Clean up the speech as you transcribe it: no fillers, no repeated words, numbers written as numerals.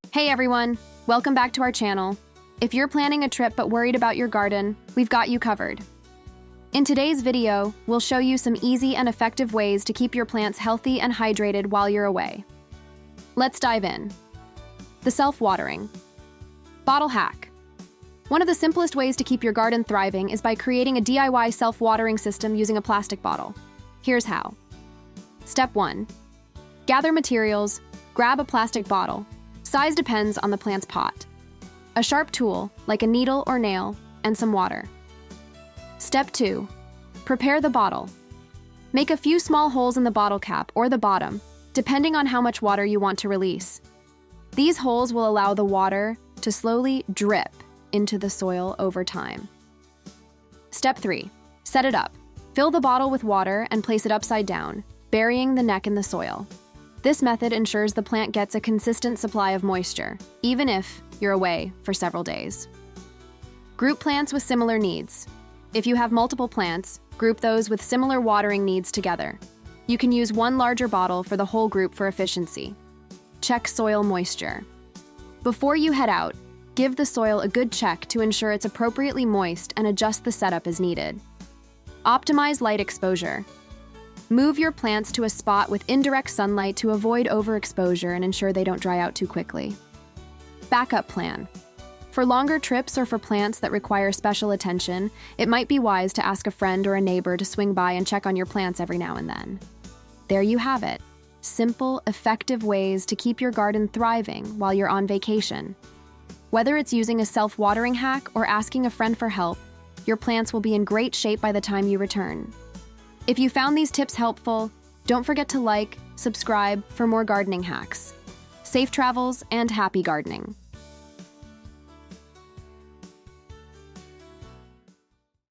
Hey everyone, welcome back to our channel. If you're planning a trip but worried about your garden, we've got you covered. In today's video, we'll show you some easy and effective ways to keep your plants healthy and hydrated while you're away. Let's dive in. The self-watering. Bottle hack. One of the simplest ways to keep your garden thriving is by creating a DIY self-watering system using a plastic bottle. Here's how. Step 1. Gather materials, grab a plastic bottle. Size depends on the plant's pot. A sharp tool, like a needle or nail, and some water. Step 2. Prepare the bottle. Make a few small holes in the bottle cap or the bottom, depending on how much water you want to release. These holes will allow the water to slowly drip into the soil over time. Step 3. Set it up. Fill the bottle with water and place it upside down, burying the neck in the soil. This method ensures the plant gets a consistent supply of moisture, even if you're away for several days. Group plants with similar needs. If you have multiple plants, group those with similar watering needs together. You can use one larger bottle for the whole group for efficiency. Check soil moisture. Before you head out, give the soil a good check to ensure it's appropriately moist and adjust the setup as needed. Optimize light exposure. Move your plants to a spot with indirect sunlight to avoid overexposure and ensure they don't dry out too quickly. Backup plan. For longer trips or for plants that require special attention, it might be wise to ask a friend or a neighbor to swing by and check on your plants every now and then. There you have it. Simple, effective ways to keep your garden thriving while you're on vacation. Whether it's using a self-watering hack or asking a friend for help, your plants will be in great shape by the time you return. If you found these tips helpful, don't forget to like, subscribe for more gardening hacks. Safe travels and happy gardening.